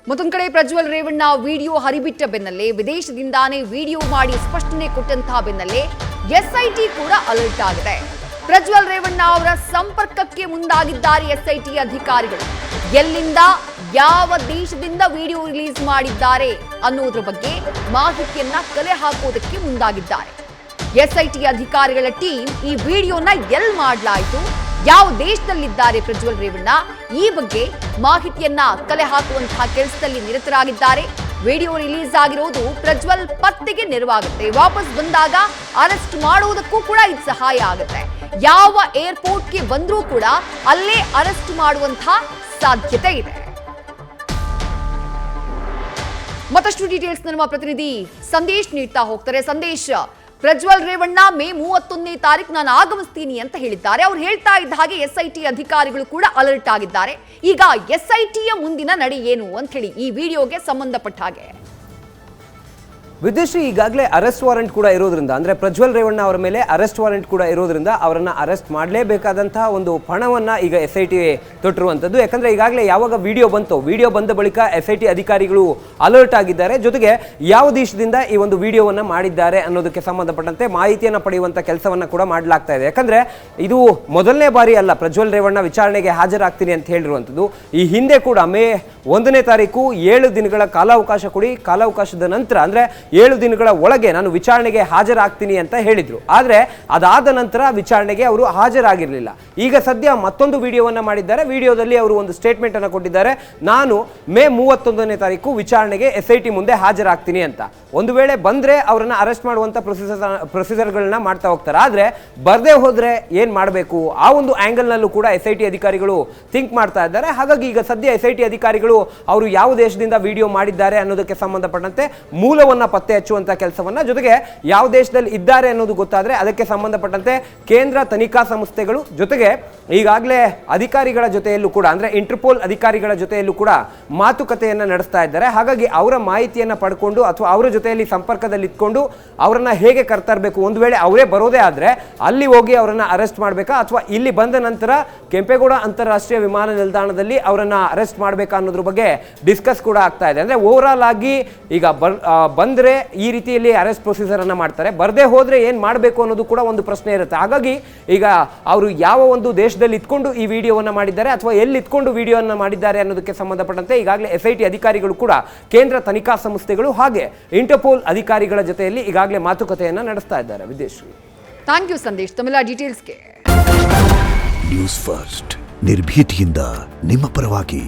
ಮತ್ತೊಂದು ಕಡೆ ಪ್ರಜ್ವಲ್ ರೇವಣ್ಣ ವಿಡಿಯೋ ಹರಿಬಿಟ್ಟ ಬೆನ್ನಲ್ಲೇ ವಿದೇಶದಿಂದಾನೇ ವಿಡಿಯೋ ಮಾಡಿ ಸ್ಪಷ್ಟನೆ ಕೊಟ್ಟಂತಹ ಬೆನ್ನಲ್ಲೇ ಎಸ್ಐಟಿ ಕೂಡ ಅಲರ್ಟ್ ಆಗಿದೆ. ಪ್ರಜ್ವಲ್ ರೇವಣ್ಣ ಅವರ ಸಂಪರ್ಕಕ್ಕೆ ಮುಂದಾಗಿದ್ದಾರೆ ಎಸ್ಐಟಿ ಅಧಿಕಾರಿಗಳು. ಎಲ್ಲಿಂದ ಯಾವ ದೇಶದಿಂದ ವಿಡಿಯೋ ರಿಲೀಸ್ ಮಾಡಿದ್ದಾರೆ ಅನ್ನೋದ್ರ ಬಗ್ಗೆ ಮಾಹಿತಿಯನ್ನ ಕಲೆ ಹಾಕೋದಕ್ಕೆ ಮುಂದಾಗಿದ್ದಾರೆ. ಎಸ್ಐಟಿ ಅಧಿಕಾರಿಗಳ ಟೀಮ್ ಈ ವಿಡಿಯೋನ ಎಲ್ಲಿ ಮಾಡಲಾಯಿತು, ಯಾವ ದೇಶದಲ್ಲಿದ್ದಾರೆ ಪ್ರಜ್ವಲ್ ರೇವಣ್ಣ, ಈ ಬಗ್ಗೆ ಮಾಹಿತಿಯನ್ನ ಕಲೆ ಹಾಕುವಂತಹ ಕೆಲಸದಲ್ಲಿ ನಿರತರಾಗಿದ್ದಾರೆ. ವಿಡಿಯೋ ರಿಲೀಸ್ ಆಗಿರೋದು ಪ್ರಜ್ವಲ್ ಪತ್ತೆಗೆ ನೆರವಾಗುತ್ತೆ. ವಾಪಸ್ ಬಂದಾಗ ಅರೆಸ್ಟ್ ಮಾಡುವುದಕ್ಕೂ ಕೂಡ ಇದು ಸಹಾಯ ಆಗುತ್ತೆ. ಯಾವ ಏರ್ಪೋರ್ಟ್ಗೆ ಬಂದ್ರೂ ಕೂಡ ಅಲ್ಲೇ ಅರೆಸ್ಟ್ ಮಾಡುವಂತಹ ಸಾಧ್ಯತೆ ಇದೆ. ಮತ್ತಷ್ಟು ಡೀಟೇಲ್ಸ್ ನಮ್ಮ ಪ್ರತಿನಿಧಿ ಸಂದೇಶ್ ನೀಡ್ತಾ ಹೋಗ್ತಾರೆ. ಸಂದೇಶ್, ಪ್ರಜ್ವಲ್ ರೇವಣ್ಣ ಮೇ 31ನೇ ತಾರೀಕು ನಾನು ಆಗಮಿಸ್ತೀನಿ ಅಂತ ಹೇಳಿದ್ದಾರೆ. ಅವ್ರು ಹೇಳ್ತಾ ಇದ್ದ ಹಾಗೆ ಎಸ್ಐಟಿ ಅಧಿಕಾರಿಗಳು ಕೂಡ ಅಲರ್ಟ್ ಆಗಿದ್ದಾರೆ. ಈಗ ಎಸ್ಐಟಿಯ ಮುಂದಿನ ನಡೆ ಏನು ಅಂತ ಹೇಳಿ ಈ ವಿಡಿಯೋಗೆ ಸಂಬಂಧಪಟ್ಟ ಹಾಗೆ ವಿದೇಶಿ ಈಗಾಗಲೇ ಅರೆಸ್ಟ್ ವಾರೆಂಟ್ ಕೂಡ ಇರೋದ್ರಿಂದ, ಅಂದರೆ ಪ್ರಜ್ವಲ್ ರೇವಣ್ಣ ಅವರ ಮೇಲೆ ಅರೆಸ್ಟ್ ವಾರೆಂಟ್ ಕೂಡ ಇರೋದ್ರಿಂದ ಅವರನ್ನು ಅರೆಸ್ಟ್ ಮಾಡಲೇಬೇಕಾದಂತಹ ಒಂದು ಪಣವನ್ನು ಈಗ ಎಸ್ಐಟಿ ತೊಟ್ಟಿರುವಂಥದ್ದು. ಯಾಕಂದರೆ ಈಗಾಗಲೇ ಯಾವಾಗ ವಿಡಿಯೋ ಬಂದ ಬಳಿಕ ಎಸ್ಐಟಿ ಅಧಿಕಾರಿಗಳು ಅಲರ್ಟ್ ಆಗಿದ್ದಾರೆ. ಜೊತೆಗೆ ಯಾವ ದೇಶದಿಂದ ಈ ಒಂದು ವಿಡಿಯೋವನ್ನು ಮಾಡಿದ್ದಾರೆ ಅನ್ನೋದಕ್ಕೆ ಸಂಬಂಧಪಟ್ಟಂತೆ ಮಾಹಿತಿಯನ್ನು ಪಡೆಯುವಂಥ ಕೆಲಸವನ್ನು ಕೂಡ ಮಾಡಲಾಗ್ತಾ ಇದೆ. ಯಾಕಂದರೆ ಇದು ಮೊದಲನೇ ಬಾರಿ ಅಲ್ಲ ಪ್ರಜ್ವಲ್ ರೇವಣ್ಣ ವಿಚಾರಣೆಗೆ ಹಾಜರಾಗ್ತೀನಿ ಅಂತ ಹೇಳಿರುವಂಥದ್ದು. ಈ ಹಿಂದೆ ಕೂಡ ಮೇ 1ನೇ ತಾರೀಕು 7 ದಿನಗಳ ಕಾಲಾವಕಾಶ ಕೊಡಿ, ಕಾಲಾವಕಾಶದ ನಂತರ ಅಂದರೆ 7 ದಿನಗಳ ಒಳಗೆ ನಾನು ವಿಚಾರಣೆಗೆ ಹಾಜರಾಗ್ತೀನಿ ಅಂತ ಹೇಳಿದ್ರು. ಆದರೆ ಅದಾದ ನಂತರ ವಿಚಾರಣೆಗೆ ಅವರು ಹಾಜರಾಗಿರಲಿಲ್ಲ. ಈಗ ಸದ್ಯ ಮತ್ತೊಂದು ವಿಡಿಯೋವನ್ನು ಮಾಡಿದ್ದಾರೆ. ವಿಡಿಯೋದಲ್ಲಿ ಅವರು ಒಂದು ಸ್ಟೇಟ್ಮೆಂಟ್ ಅನ್ನು ಕೊಟ್ಟಿದ್ದಾರೆ. ನಾನು ಮೇ 31ನೇ ತಾರೀಕು ವಿಚಾರಣೆಗೆ ಎಸ್ಐಟಿ ಮುಂದೆ ಹಾಜರಾಗ್ತೀನಿ ಅಂತ. ಒಂದು ವೇಳೆ ಬಂದ್ರೆ ಅವರನ್ನ ಅರೆಸ್ಟ್ ಮಾಡುವಂತ ಪ್ರೊಸೀಜರ್ಗಳನ್ನ ಮಾಡ್ತಾ ಹೋಗ್ತಾರೆ. ಆದ್ರೆ ಬರ್ದೇ ಹೋದ್ರೆ ಏನ್ ಮಾಡಬೇಕು, ಆ ಒಂದು ಆಂಗಲ್ ನಲ್ಲೂ ಕೂಡ ಎಸ್ಐಟಿ ಅಧಿಕಾರಿಗಳು ಥಿಂಕ್ ಮಾಡ್ತಾ ಇದ್ದಾರೆ. ಹಾಗಾಗಿ ಈಗ ಸದ್ಯ ಎಸ್ಐಟಿ ಅಧಿಕಾರಿಗಳು ಅವರು ಯಾವ ದೇಶದಿಂದ ವಿಡಿಯೋ ಮಾಡಿದ್ದಾರೆ ಅನ್ನೋದಕ್ಕೆ ಸಂಬಂಧಪಟ್ಟಂತೆ ಮೂಲವನ್ನ ಪತ್ತೆ ಹಚ್ಚುವಂತ ಕೆಲಸವನ್ನ, ಜೊತೆಗೆ ಯಾವ ದೇಶದಲ್ಲಿ ಇದ್ದಾರೆ ಅನ್ನೋದು ಗೊತ್ತಾದ್ರೆ ಅದಕ್ಕೆ ಸಂಬಂಧಪಟ್ಟಂತೆ ಕೇಂದ್ರ ತನಿಖಾ ಸಂಸ್ಥೆಗಳು ಜೊತೆಗೆ ಈಗಾಗಲೇ ಅಧಿಕಾರಿಗಳ ಜೊತೆಯಲ್ಲೂ ಕೂಡ ಅಂದ್ರೆ ಇಂಟರ್ಪೋಲ್ ಅಧಿಕಾರಿಗಳ ಜೊತೆಯಲ್ಲೂ ಕೂಡ ಮಾತುಕತೆಯನ್ನ ನಡೆಸ್ತಾ ಇದ್ದಾರೆ. ಹಾಗಾಗಿ ಅವರ ಮಾಹಿತಿಯನ್ನ ಪಡ್ಕೊಂಡು ಅಥವಾ ಅವರ ಜೊತೆಯಲ್ಲಿ ಸಂಪರ್ಕದಲ್ಲಿ ಇಟ್ಕೊಂಡು ಅವರನ್ನ ಹೇಗೆ ಕರ್ತರಬೇಕು, ಒಂದು ವೇಳೆ ಅವರೇ ಬರೋದೇ ಆದ್ರೆ ಅಲ್ಲಿ ಹೋಗಿ ಅವರನ್ನ ಅರೆಸ್ಟ್ ಮಾಡಬೇಕಾ ಅಥವಾ ಇಲ್ಲಿ ಬಂದ ನಂತರ ಕೆಂಪೇಗೌಡ ಅಂತಾರಾಷ್ಟ್ರೀಯ ವಿಮಾನ ನಿಲ್ದಾಣದಲ್ಲಿ ಅವರನ್ನ ಅರೆಸ್ಟ್ ಮಾಡಬೇಕಾ ಅನ್ನೋದ್ರ ಬಗ್ಗೆ ಡಿಸ್ಕಸ್ ಕೂಡ ಆಗ್ತಾ ಇದೆ. ಅಂದ್ರೆ ಓವರ್ ಆಲ್ ಆಗಿ ಈಗ ಬಂದ್ರೆ ಈ ರೀತಿಯಲ್ಲಿ ಅರೆಸ್ಟ್ ಪ್ರೊಸೀಜರ್ ಅನ್ನ ಮಾಡ್ತಾರೆ, ಬರ್ದೇ ಹೋದ್ರೆ ಏನ್ ಮಾಡಬೇಕು ಅನ್ನೋದು ಕೂಡ ಒಂದು ಪ್ರಶ್ನೆ ಇರುತ್ತೆ. ಹಾಗಾಗಿ ಈಗ ಅವರು ಯಾವ ಒಂದು ದೇಶದಲ್ಲಿ ಇಟ್ಕೊಂಡು ಈ ವಿಡಿಯೋವನ್ನ ಮಾಡಿದ್ದಾರೆ ಅಥವಾ ಎಲ್ಲಿ ಇಟ್ಕೊಂಡು ವಿಡಿಯೋವನ್ನ ಮಾಡಿದ್ದಾರೆ ಅನ್ನೋದಕ್ಕೆ ಸಂಬಂಧಪಟ್ಟಂತೆ ಈಗಾಗಲೇ ಎಸ್ಐಟಿ ಅಧಿಕಾರಿಗಳು ಕೂಡ ಕೇಂದ್ರ ತನಿಖಾ ಸಂಸ್ಥೆಗಳು ಹಾಗೆ ಇಂಟರ್ಪೋಲ್ ಅಧಿಕಾರಿಗಳ ಜೊತೆಯಲ್ಲಿ ಈಗಾಗಲೇ ಮಾತುಕತೆಯನ್ನ ನಡೆಸ್ತಾ ಇದ್ದಾರೆ. ವಿದೇಶಿ ಥ್ಯಾಂಕ್ ಯು ಸಂದೇಶ್ ತಮಿಳ ಡೀಟೇಲ್ಸ್ಗೆ. ನ್ಯೂಸ್ ಫಸ್ಟ್ ನಿರ್ಭೀತಿಯಿಂದ ನಿಮ್ಮ ಪರವಾಗಿ.